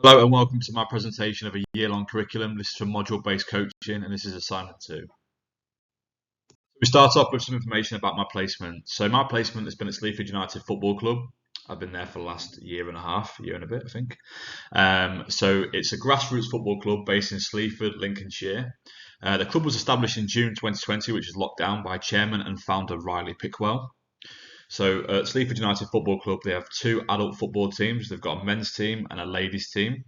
Hello and welcome to my presentation of a year-long curriculum. This is for module-based coaching and this is assignment 2. We start off with some information about my placement. So my placement has been at Sleaford United Football Club. I've been there for the last year and a half, year and a bit, I think. So it's a grassroots football club based in Sleaford, Lincolnshire. The club was established in June 2020, which was locked down by chairman and founder Riley Pickwell. So at Sleaford United Football Club, they have two adult football teams. They've got a men's team and a ladies team.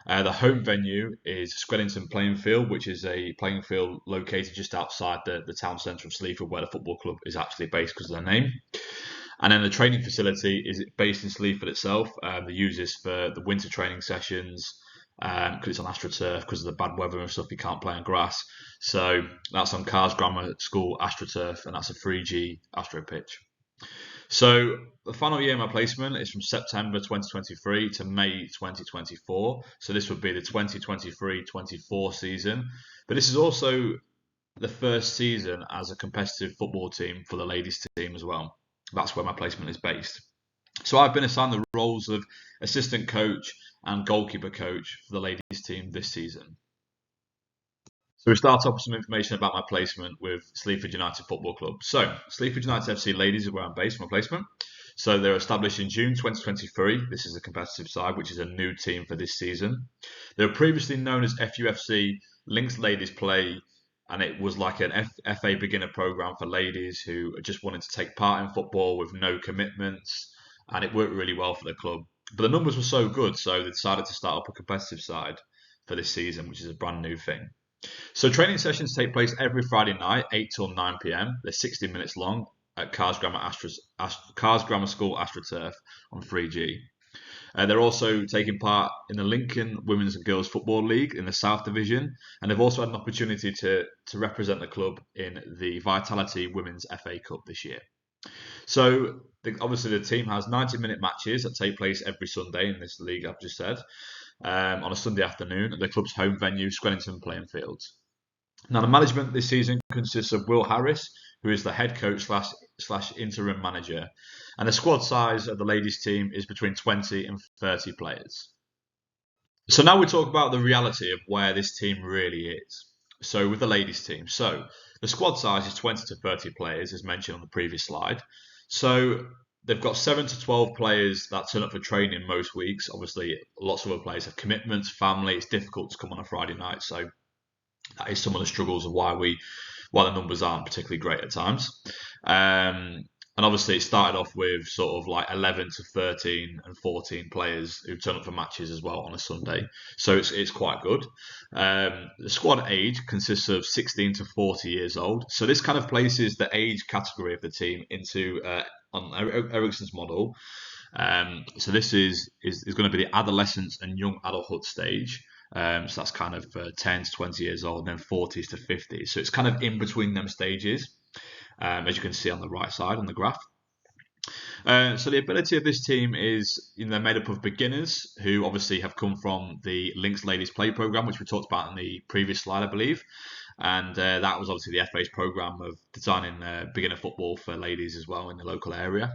The home venue is Squellington Playing Field, which is a playing field located just outside the town centre of Sleaford, where the football club is actually based because of their name. And then the training facility is based in Sleaford itself. They use this for the winter training sessions because it's on AstroTurf because of the bad weather and stuff. You can't play on grass. So that's on Cars Grammar School AstroTurf, and that's a 3G Astro pitch. So the final year of my placement is from September 2023 to May 2024. So this would be the 2023-24 season. But this is also the first season as a competitive football team for the ladies team as well. That's where my placement is based. So I've been assigned the roles of assistant coach and goalkeeper coach for the ladies team this season. So we start off with some information about my placement with Sleaford United Football Club. So Sleaford United FC Ladies is where I'm based, my placement. So they're established in June 2023. This is a competitive side, which is a new team for this season. They were previously known as FUFC Links Ladies Play, and it was like an FA beginner program for ladies who just wanted to take part in football with no commitments, and it worked really well for the club. But the numbers were so good, so they decided to start up a competitive side for this season, which is a brand new thing. So training sessions take place every Friday night, 8 till 9 p.m. They're 60 minutes long at Cars Grammar School AstroTurf on 3G. They're also taking part in the Lincoln Women's and Girls Football League in the South Division, and they've also had an opportunity to represent the club in the Vitality Women's FA Cup this year. So obviously the team has 90-minute matches that take place every Sunday in this league I've just said. On a Sunday afternoon at the club's home venue, Squellington Playing Fields. Now, the management this season consists of Will Harris, who is the head coach slash interim manager, and the squad size of the ladies' team is between 20 and 30 players. So now we talk about the reality of where this team really is. So with the ladies' team, so the squad size is 20 to 30 players, as mentioned on the previous slide. So they've got 7 to 12 players that turn up for training most weeks. Obviously, lots of other players have commitments, family. It's difficult to come on a Friday night. So that is some of the struggles of why the numbers aren't particularly great at times. And obviously, it started off with sort of like 11 to 13 and 14 players who turn up for matches as well on a Sunday. So it's quite good. The squad age consists of 16 to 40 years old. So this kind of places the age category of the team into on Ericsson's model. So this is going to be the adolescence and young adulthood stage. So that's kind of 10 to 20 years old, and then 40s to 50s. So it's kind of in between them stages, as you can see on the right side on the graph. So the ability of this team is, they're made up of beginners who obviously have come from the Links Ladies Play program, which we talked about in the previous slide, I believe. And that was obviously the FA's program of designing beginner football for ladies as well in the local area.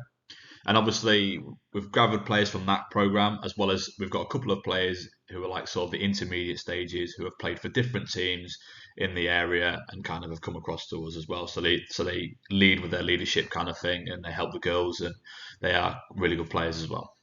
And obviously, we've gathered players from that program, as well as we've got a couple of players who are like sort of the intermediate stages who have played for different teams in the area and kind of have come across to us as well. So they lead with their leadership kind of thing, and they help the girls, and they are really good players as well.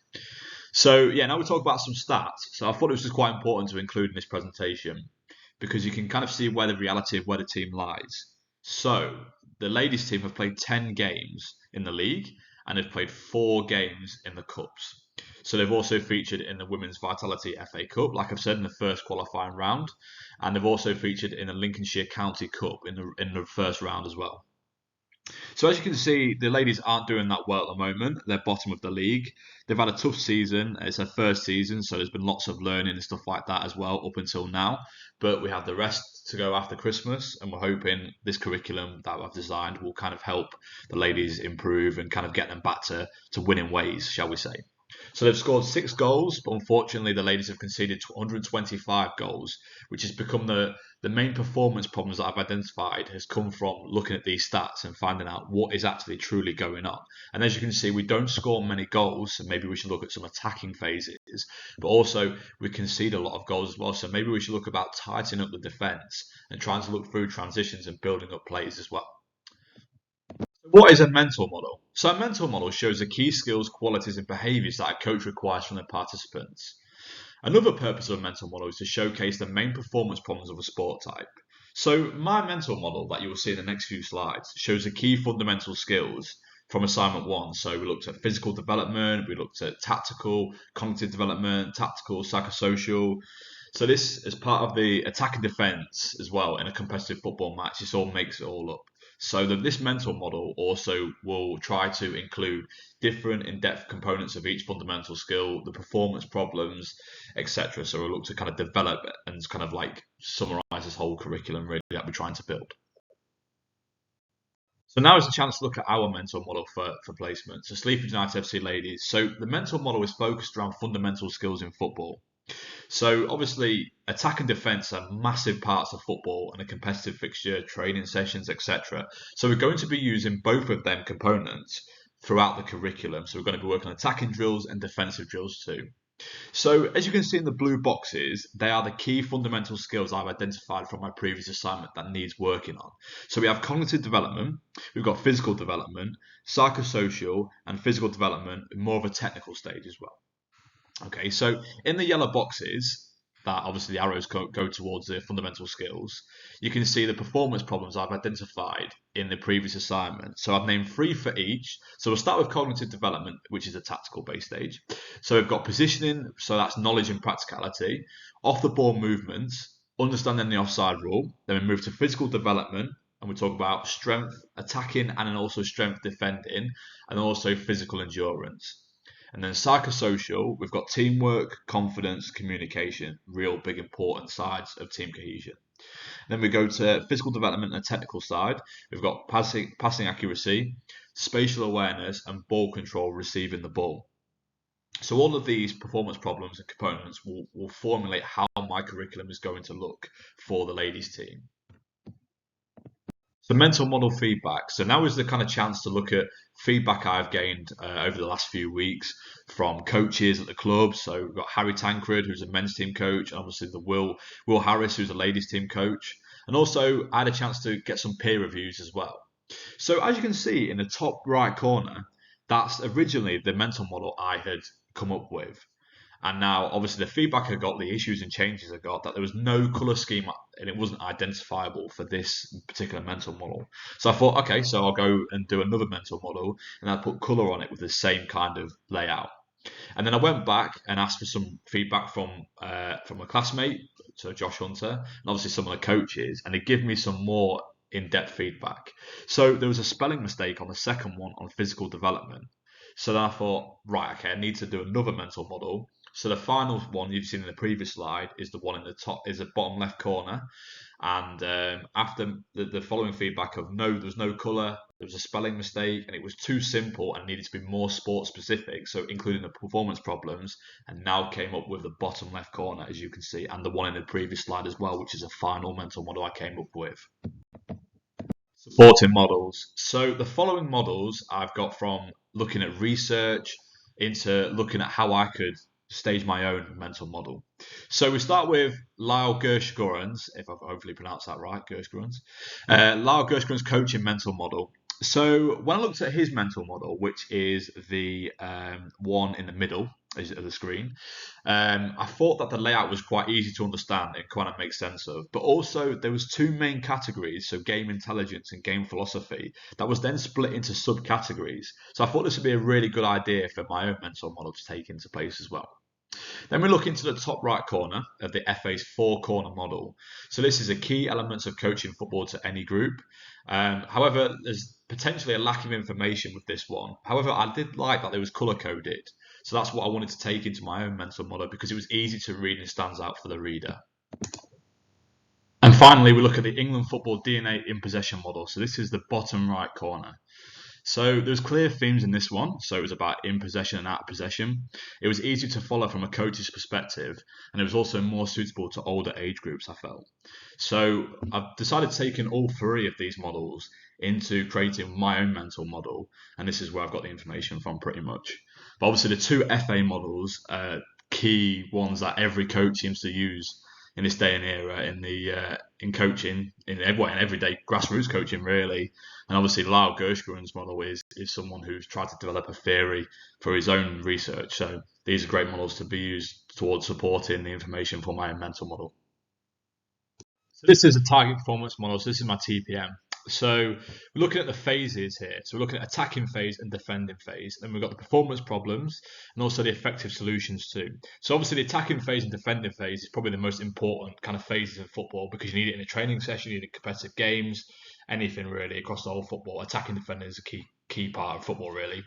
So yeah, now we talk about some stats. So I thought it was just quite important to include in this presentation because you can kind of see where the reality of where the team lies. So the ladies team have played 10 games in the league, and they've played 4 games in the Cups. So they've also featured in the Women's Vitality FA Cup, like I've said, in the first qualifying round. And they've also featured in the Lincolnshire County Cup in the first round as well. So as you can see, the ladies aren't doing that well at the moment. They're bottom of the league. They've had a tough season. It's their first season, so there's been lots of learning and stuff like that as well up until now. But we have the rest to go after Christmas, and we're hoping this curriculum that I've designed will kind of help the ladies improve and kind of get them back to winning ways, shall we say. So they've scored 6 goals, but unfortunately the ladies have conceded 125 goals, which has become the main performance problems that I've identified has come from looking at these stats and finding out what is actually truly going on. And as you can see, we don't score many goals, so maybe we should look at some attacking phases chances, but also we concede a lot of goals as well. So maybe we should look about tightening up the defence and trying to look through transitions and building up plays as well. What is a mental model? So a mental model shows the key skills, qualities and behaviours that a coach requires from their participants. Another purpose of a mental model is to showcase the main performance problems of a sport type. So my mental model that you will see in the next few slides shows the key fundamental skills from assignment 1. So we looked at physical development, we looked at tactical, cognitive development, tactical, psychosocial. So this is part of the attack and defence as well in a competitive football match. This all makes it all up. So this mental model also will try to include different in-depth components of each fundamental skill, the performance problems, etc. So we'll look to kind of develop and kind of like summarize this whole curriculum really that we're trying to build. So now is a chance to look at our mental model for placement. So Sleaford United FC ladies. So the mental model is focused around fundamental skills in football. So obviously attack and defence are massive parts of football and a competitive fixture, training sessions, etc. So we're going to be using both of them components throughout the curriculum. So we're going to be working on attacking drills and defensive drills too. So as you can see in the blue boxes, they are the key fundamental skills I've identified from my previous assignment that needs working on. So we have cognitive development, we've got physical development, psychosocial and physical development in more of a technical stage as well. Okay, so in the yellow boxes, that obviously the arrows go towards the fundamental skills, you can see the performance problems I've identified in the previous assignment. So I've named 3 for each. So we'll start with cognitive development, which is a tactical based stage. So we've got positioning, so that's knowledge and practicality, off the ball movements, understanding the offside rule. Then we move to physical development, and we talk about strength, attacking, and then also strength defending, and also physical endurance. And then psychosocial, we've got teamwork, confidence, communication, real big important sides of team cohesion. Then we go to physical development and the technical side. We've got passing accuracy, spatial awareness, and ball control receiving the ball. So all of these performance problems and components will formulate how my curriculum is going to look for the ladies team. So mental model feedback. So now is the kind of chance to look at feedback I've gained over the last few weeks from coaches at the club. So we've got Harry Tancred, who's a men's team coach, and obviously the Will Harris, who's a ladies team coach. And also I had a chance to get some peer reviews as well. So as you can see in the top right corner, that's originally the mental model I had come up with. And now, obviously, the feedback I got, the issues and changes I got, that there was no colour scheme and it wasn't identifiable for this particular mental model. So I thought, okay, so I'll go and do another mental model and I'll put colour on it with the same kind of layout. And then I went back and asked for some feedback from a classmate, so Josh Hunter, and obviously some of the coaches, and they give me some more in-depth feedback. So there was a spelling mistake on the second one on physical development. So then I thought, right, okay, I need to do another mental model. So the final one you've seen in the previous slide is the one in the top, is the bottom left corner. And after the following feedback of no, there was no colour, there was a spelling mistake, and it was too simple and needed to be more sport specific, so including the performance problems, and now came up with the bottom left corner, as you can see, and the one in the previous slide as well, which is a final mental model I came up with. Supporting models. So the following models I've got from looking at research into looking at how I could stage my own mental model. So we start with Lyle Gershgoran's, if I've hopefully pronounced that right, Gershgoran's. Lyle Gershgoran's coaching mental model. So when I looked at his mental model, which is the one in the middle of the screen, I thought that the layout was quite easy to understand and kind of make sense of. But also there was 2 main categories, so game intelligence and game philosophy, that was then split into subcategories. So I thought this would be a really good idea for my own mental model to take into place as well. Then we look into the top right corner of the FA's 4-corner model. So this is a key elements of coaching football to any group. However, there's potentially a lack of information with this one. However, I did like that it was colour coded. So that's what I wanted to take into my own mental model because it was easy to read and stands out for the reader. And finally, we look at the England football DNA in possession model. So this is the bottom right corner. So there's clear themes in this one. So it was about in possession and out of possession. It was easy to follow from a coach's perspective, and it was also more suitable to older age groups, I felt. So I've decided to take in all 3 of these models into creating my own mental model, and this is where I've got the information from pretty much. But obviously the 2 FA models key ones that every coach seems to use in this day and era in coaching, in everyday grassroots coaching really. And obviously Lyle Gershgren's model is someone who's tried to develop a theory for his own research. So these are great models to be used towards supporting the information for my mental model. So this is a target performance model. So this is my TPM. So we're looking at the phases here. So we're looking at attacking phase and defending phase. And we've got the performance problems and also the effective solutions too. So obviously the attacking phase and defending phase is probably the most important kind of phases in football because you need it in a training session, you need it in competitive games, anything really across the whole football. Attacking defending is a key part of football really.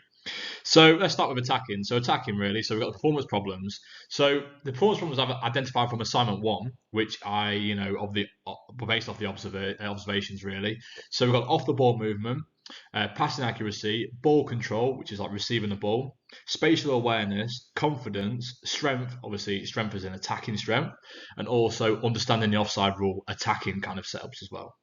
So let's start with attacking. So attacking really. So we've got the performance problems. So the performance problems I've identified from assignment 1, which I, based off the observations really. So we've got off the ball movement, passing accuracy, ball control, which is like receiving the ball, spatial awareness, confidence, strength. Obviously, strength is an attacking strength, and also understanding the offside rule, attacking kind of setups as well.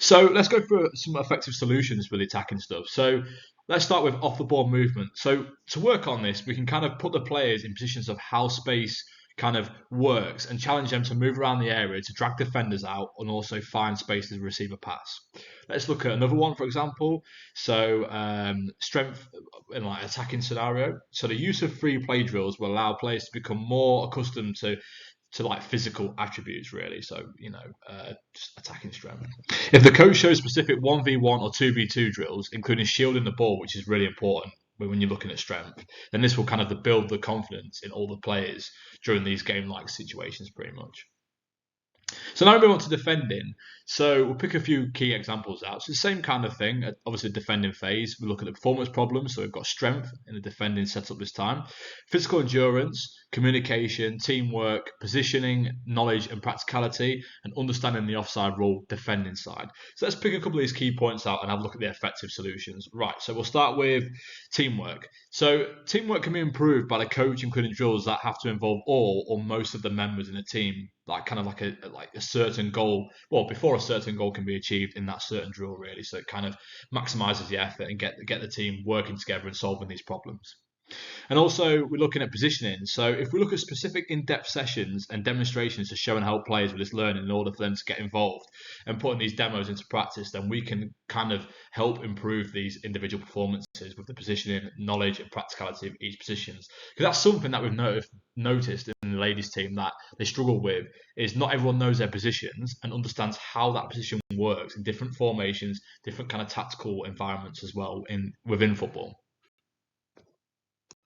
So let's go through some effective solutions for the attacking stuff. So let's start with off the ball movement. So to work on this, we can kind of put the players in positions of how space kind of works and challenge them to move around the area to drag defenders out and also find space to receive a pass. Let's look at another one, for example. So strength in like attacking scenario. So the use of free play drills will allow players to become more accustomed to like physical attributes really, so just attacking strength. If the coach shows specific 1v1 or 2v2 drills including shielding the ball, which is really important when you're looking at strength, then this will kind of build the confidence in all the players during these game-like situations pretty much. So now we move on to defending. So we'll pick a few key examples out. So the same kind of thing, obviously defending phase. We look at the performance problems. So we've got strength in the defending setup this time. Physical endurance, communication, teamwork, positioning, knowledge and practicality, and understanding the offside rule defending side. So let's pick a couple of these key points out and have a look at the effective solutions. Right, so we'll start with teamwork. So teamwork can be improved by the coach including drills that have to involve all or most of the members in a team, like kind of like a certain goal. Well, before a certain goal can be achieved in that certain drill, really. So it kind of maximizes the effort and get the team working together and solving these problems. And also, we're looking at positioning. So if we look at specific in-depth sessions and demonstrations to show and help players with this learning in order for them to get involved and putting these demos into practice, then we can kind of help improve these individual performances with the positioning, knowledge and practicality of each positions. Because that's something that we've noticed in the ladies team that they struggle with, is not everyone knows their positions and understands how that position works in different formations, different kind of tactical environments as well within football.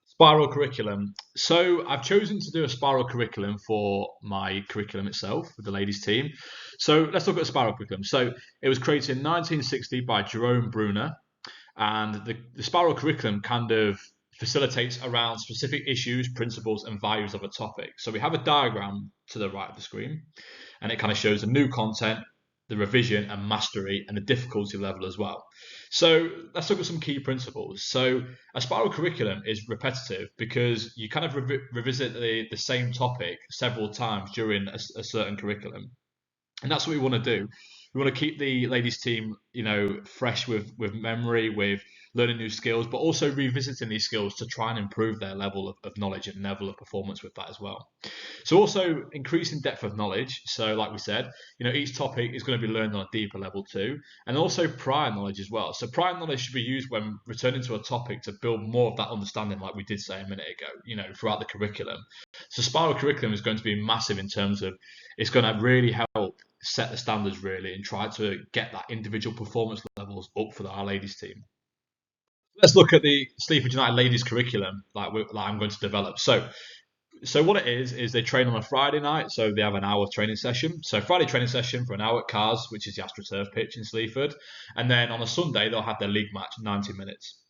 Spiral curriculum. So I've chosen to do a spiral curriculum for my curriculum itself with the ladies team. So let's look at a spiral curriculum. So it was created in 1960 by Jerome Bruner, and the spiral curriculum kind of facilitates around specific issues, principles, and values of a topic. So we have a diagram to the right of the screen, and it kind of shows the new content, the revision and mastery, and the difficulty level as well. So let's look at some key principles. So a spiral curriculum is repetitive because you kind of revisit the same topic several times during a certain curriculum. And that's what we want to do. We want to keep the ladies team, fresh with memory, with learning new skills, but also revisiting these skills to try and improve their level of knowledge and level of performance with that as well. So also increasing depth of knowledge. So like we said, each topic is going to be learned on a deeper level too, and also prior knowledge as well. So prior knowledge should be used when returning to a topic to build more of that understanding, like we did say a minute ago, throughout the curriculum. So spiral curriculum is going to be massive in terms of it's going to really help set the standards really and try to get that individual performance levels up for our ladies team. Let's look at the Sleaford United ladies curriculum that I'm going to develop. So what it is they train on a Friday night, so they have an hour training session. So Friday training session for an hour at Cars, which is the AstroTurf pitch in Sleaford. And then on a Sunday, they'll have their league match, 90 minutes.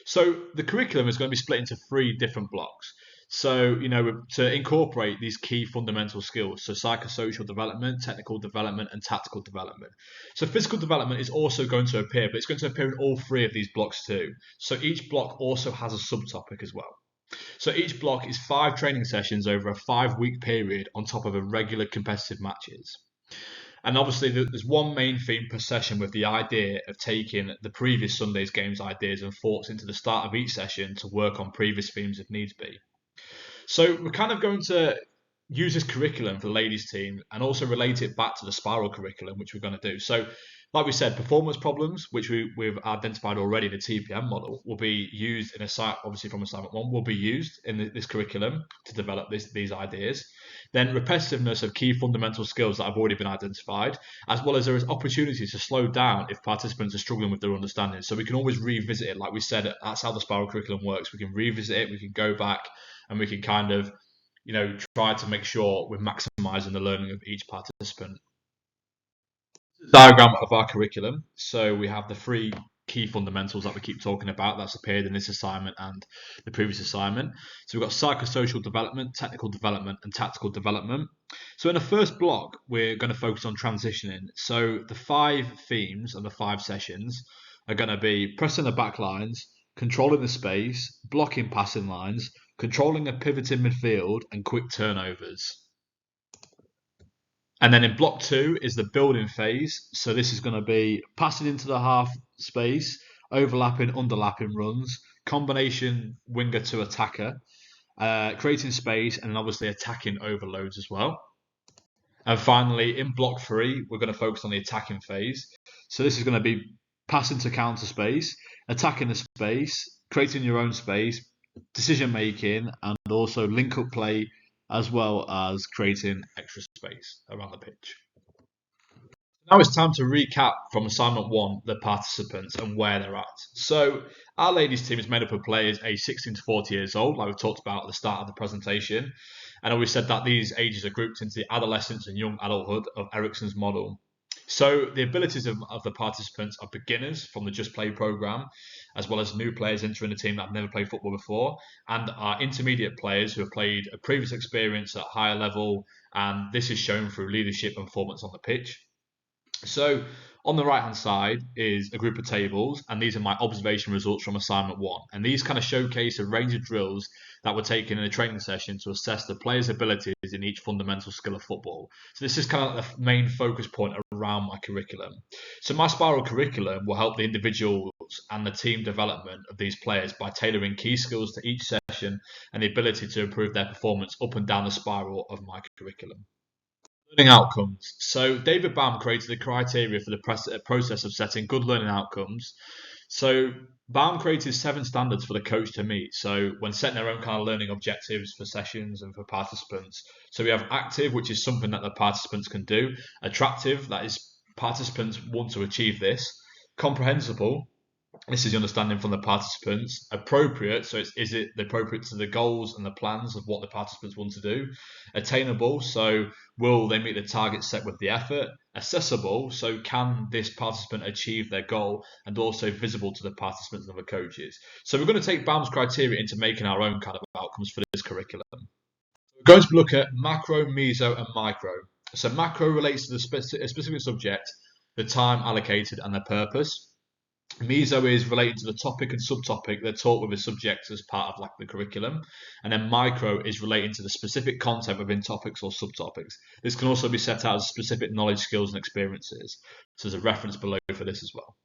So the curriculum is going to be split into 3 different blocks. So, to incorporate these key fundamental skills, so psychosocial development, technical development, and tactical development. So physical development is also going to appear, but it's going to appear in all 3 of these blocks too. So each block also has a subtopic as well. So each block is 5 training sessions over a 5-week period on top of a regular competitive matches. And obviously there's one main theme per session, with the idea of taking the previous Sunday's games ideas and thoughts into the start of each session to work on previous themes if needs be. So we're kind of going to use this curriculum for the ladies team and also relate it back to the spiral curriculum, which we're going to do. So like we said, performance problems, which we've identified already in the TPM model, will be used in a site, obviously from assignment 1, will be used in this curriculum to develop these ideas. Then repetitiveness of key fundamental skills that have already been identified, as well as there is opportunities to slow down if participants are struggling with their understanding. So we can always revisit it. Like we said, that's how the spiral curriculum works. We can revisit it, we can go back, and we can kind of try to make sure we're maximizing the learning of each participant. Diagram of our curriculum. So we have the 3 key fundamentals that we keep talking about that's appeared in this assignment and the previous assignment. So we've got psychosocial development, technical development, and tactical development. So in the first block, we're going to focus on transitioning. So the 5 themes of the 5 sessions are going to be pressing the back lines, controlling the space, blocking passing lines, controlling a pivot in midfield, and quick turnovers. And then in block 2 is the building phase. So this is going to be passing into the half space, overlapping, underlapping runs, combination winger to attacker, creating space, and obviously attacking overloads as well. And finally, in block 3, we're going to focus on the attacking phase. So this is going to be passing to counter space, attacking the space, creating your own space, decision making, and also link up play, as well as creating extra space around the pitch. Now it's time to recap from assignment 1 the participants and where they're at. So our ladies team is made up of players aged 16 to 40 years old, like we've talked about at the start of the presentation. And always said that these ages are grouped into the adolescence and young adulthood of Erikson's model. So the abilities of the participants are beginners from the Just Play program, as well as new players entering the team that have never played football before, and are intermediate players who have played a previous experience at a higher level, and this is shown through leadership and performance on the pitch. So on the right hand side is a group of tables, and these are my observation results from assignment 1. And these kind of showcase a range of drills that were taken in a training session to assess the players' abilities in each fundamental skill of football. So this is kind of the main focus point around my curriculum. So my spiral curriculum will help the individuals and the team development of these players by tailoring key skills to each session and the ability to improve their performance up and down the spiral of my curriculum. Learning outcomes. So David Baum created the criteria for the process of setting good learning outcomes. So Baum created 7 standards for the coach to meet. So when setting their own kind of learning objectives for sessions and for participants. So we have active, which is something that the participants can do. Attractive, that is participants want to achieve this. Comprehensible, this is the understanding from the participants. Appropriate, so is it appropriate to the goals and the plans of what the participants want to do? Attainable, so will they meet the target set with the effort? Accessible, so can this participant achieve their goal? And also visible to the participants and the coaches. So we're going to take Baum's criteria into making our own kind of outcomes for this curriculum. We're going to look at macro, meso, and micro. So macro relates to the specific subject, the time allocated, and the purpose. Meso is related to the topic and subtopic they're taught with a subject as part of the curriculum, and then micro is relating to the specific content within topics or subtopics. This can also be set out as specific knowledge, skills, and experiences. So there's a reference below for this as well.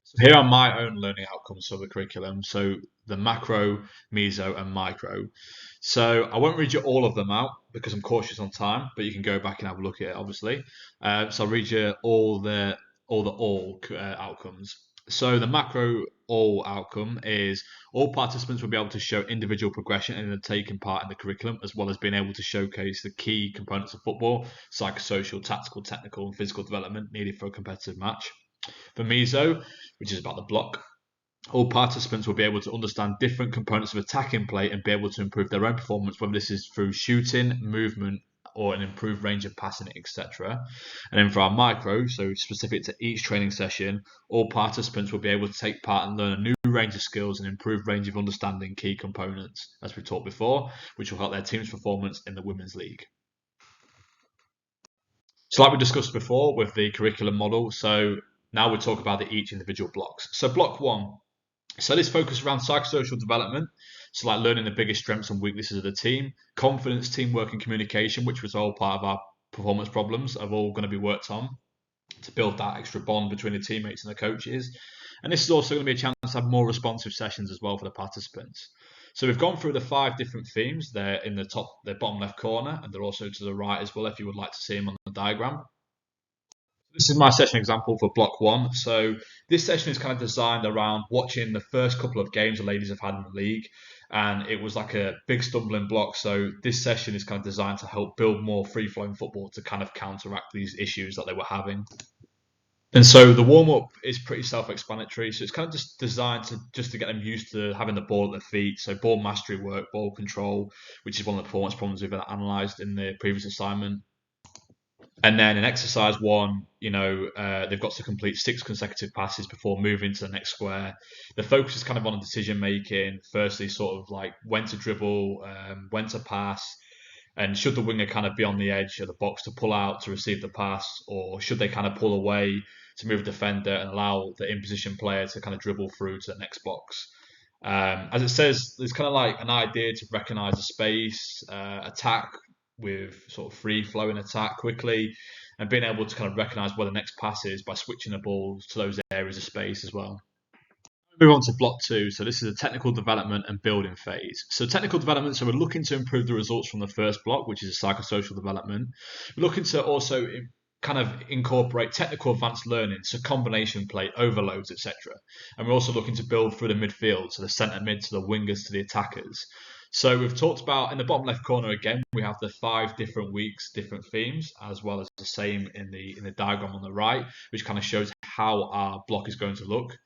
So here are my own learning outcomes for the curriculum. So the macro, meso, and micro. So I won't read you all of them out because I'm cautious on time, but you can go back and have a look at it, obviously. So I'll read you all the outcomes. So the macro all outcome is all participants will be able to show individual progression in taking part in the curriculum, as well as being able to showcase the key components of football, psychosocial, tactical, technical, and physical development needed for a competitive match. For meso, which is about the block, all participants will be able to understand different components of attacking play and be able to improve their own performance, whether this is through shooting, movement, or an improved range of passing, etc. And then for our micro, so specific to each training session, all participants will be able to take part and learn a new range of skills and improved range of understanding key components, as we talked before, which will help their team's performance in the Women's League. So like we discussed before with the curriculum model, so now we'll talk about each individual blocks. So block 1. So this focuses around psychosocial development, so like learning the biggest strengths and weaknesses of the team, confidence, teamwork, and communication, which was all part of our performance problems, are all going to be worked on to build that extra bond between the teammates and the coaches. And this is also going to be a chance to have more responsive sessions as well for the participants. So we've gone through the 5 different themes. They're in the bottom left corner, and they're also to the right as well if you would like to see them on the diagram. This is my session example for block 1. So this session is kind of designed around watching the first couple of games the ladies have had in the league, and it was like a big stumbling block. So this session is kind of designed to help build more free-flowing football to kind of counteract these issues that they were having. And so the warm-up is pretty self-explanatory. So it's kind of just designed to get them used to having the ball at their feet. So ball mastery work, ball control, which is one of the performance problems we've analysed in the previous assignment. And then in exercise 1, they've got to complete 6 consecutive passes before moving to the next square. The focus is kind of on decision making. Firstly, sort of like when to dribble, when to pass, and should the winger kind of be on the edge of the box to pull out to receive the pass, or should they kind of pull away to move a defender and allow the in-position player to kind of dribble through to the next box. As it says, there's kind of like an idea to recognise the space, attack with sort of free-flowing attack quickly, and being able to kind of recognise where the next pass is by switching the ball to those areas of space as well. Move on to block 2. So this is a technical development and building phase. So technical development, so we're looking to improve the results from the first block, which is a psychosocial development. We're looking to also kind of incorporate technical advanced learning, so combination play, overloads, etc. And we're also looking to build through the midfield, so the centre mid to the wingers to the attackers. So we've talked about in the bottom left corner again, we have the 5 different weeks, different themes, as well as the same in the diagram on the right, which kind of shows how our block is going to look.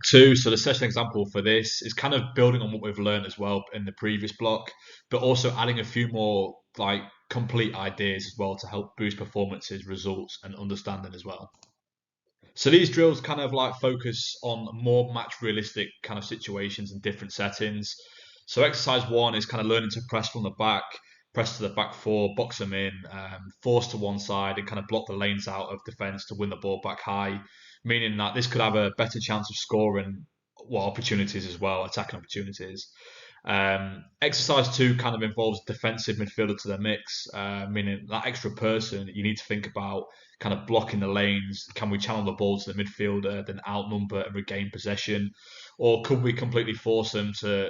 2, so the session example for this is kind of building on what we've learned as well in the previous block, but also adding a few more like complete ideas as well to help boost performances, results, and understanding as well. So these drills kind of like focus on more match realistic kind of situations and different settings. So exercise 1 is kind of learning to press from the back, press to the back 4, box them in, force to one side, and kind of block the lanes out of defence to win the ball back high, meaning that this could have a better chance of scoring opportunities as well, attacking opportunities. Exercise 2 kind of involves defensive midfielder to the mix, meaning that extra person you need to think about kind of blocking the lanes. Can we channel the ball to the midfielder, then outnumber and regain possession, or could we completely force them to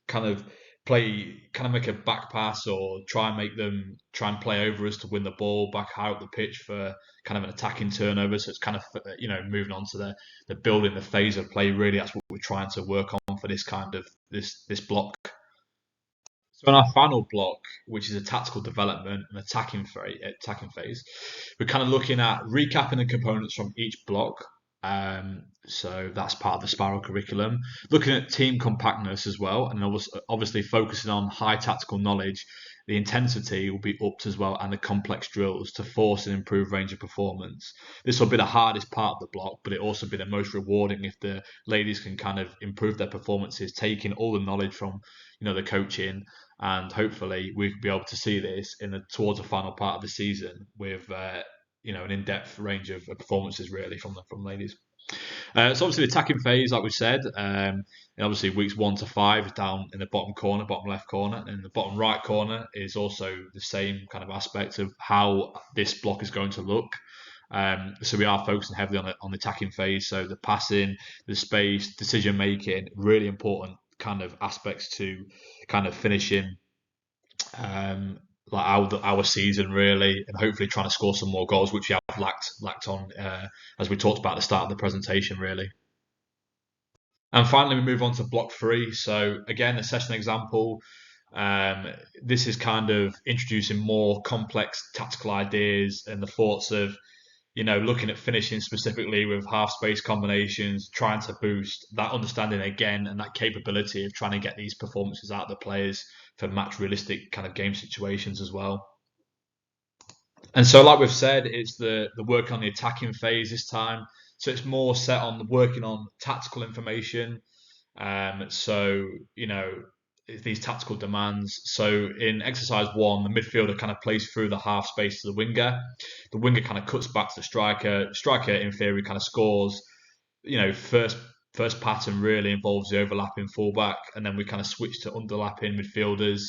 kind of make a back pass or try and play over us to win the ball back high up the pitch for kind of an attacking turnover. So it's kind of moving on to the building the phase of play. Really, that's what we're trying to work on for this kind of this block. So in our final block, which is a tactical development and attacking phase, we're kind of looking at recapping the components from each block. So that's part of the spiral curriculum. Looking at team compactness as well, and obviously focusing on high tactical knowledge. The intensity will be upped as well, and the complex drills to force and improve range of performance. This will be the hardest part of the block, but it also be the most rewarding if the ladies can kind of improve their performances, taking all the knowledge from the coaching, and hopefully we could be able to see this towards the final part of the season with an in-depth range of performances really from ladies. So obviously the attacking phase, like we said, and obviously weeks 1 to 5 is down in the bottom corner, bottom left corner, and the bottom right corner is also the same kind of aspect of how this block is going to look. So we are focusing heavily on the attacking phase, so the passing, the space, decision making, really important kind of aspects to kind of finishing like our season really, and hopefully trying to score some more goals, which we have lacked on as we talked about at the start of the presentation really. And finally we move on to block 3. So again, a session example. This is kind of introducing more complex tactical ideas and the thoughts of looking at finishing specifically with half space combinations, trying to boost that understanding again and that capability of trying to get these performances out of the players for match realistic kind of game situations as well. And so, like we've said, it's the work on the attacking phase this time. So it's more set on working on tactical information. So these tactical demands. So in exercise 1, the midfielder kind of plays through the half space to the winger. The winger kind of cuts back to the striker. Striker, in theory, kind of scores. First pattern really involves the overlapping fullback, and then we kind of switch to underlapping midfielders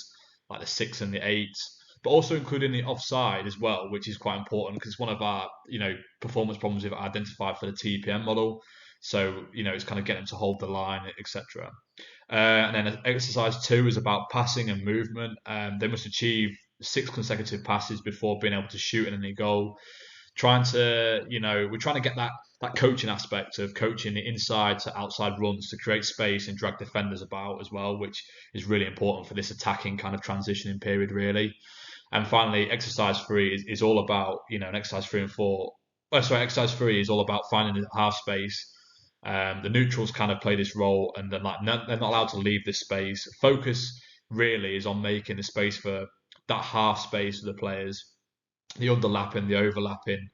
like the 6 and the 8, but also including the offside as well, which is quite important because one of our performance problems we've identified for the TPM model. So, it's kind of getting them to hold the line, etc. And then exercise 2 is about passing and movement. They must achieve 6 consecutive passes before being able to shoot in any goal. We're trying to get that coaching aspect of coaching the inside to outside runs to create space and drag defenders about as well, which is really important for this attacking kind of transitioning period, really. And finally, exercise 3 is all about, an exercise 3 and 4. Oh, sorry, exercise 3 is all about finding the half space. The neutrals kind of play this role, and they're not allowed to leave this space. Focus really is on making the space for that half space for the players, the underlapping, the overlapping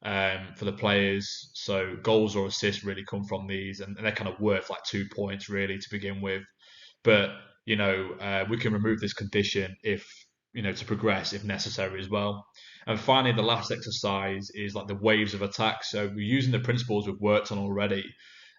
for the players. So goals or assists really come from these, and they're kind of worth like 2 points really to begin with. But we can remove this condition if to progress if necessary as well. And finally, the last exercise is like the waves of attack. So we're using the principles we've worked on already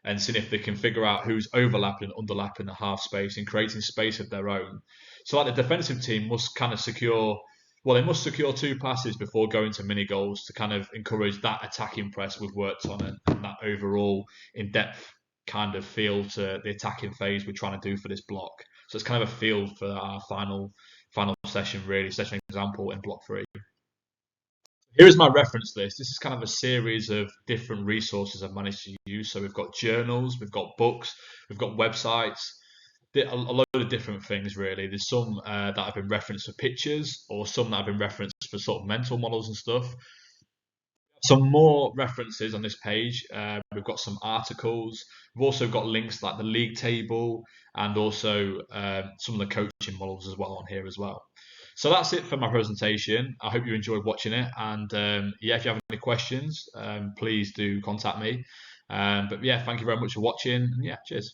and seeing if they can figure out who's overlapping and underlapping the half space and creating space of their own. So like the defensive team must kind of they must secure 2 passes before going to mini goals to kind of encourage that attacking press we've worked on and that overall in-depth kind of feel to the attacking phase we're trying to do for this block. So it's kind of a feel for our final session, really, session example in block 3. Here is my reference list. This is kind of a series of different resources I've managed to use. So we've got journals, we've got books, we've got websites, a load of different things really. There's some that have been referenced for pictures, or some that have been referenced for sort of mental models and stuff. Some more references on this page. We've got some articles. We've also got links like the league table and also some of the coaching models as well on here as well. So that's it for my presentation. I hope you enjoyed watching it. And if you have any questions, please do contact me. But yeah, thank you very much for watching. And yeah, cheers.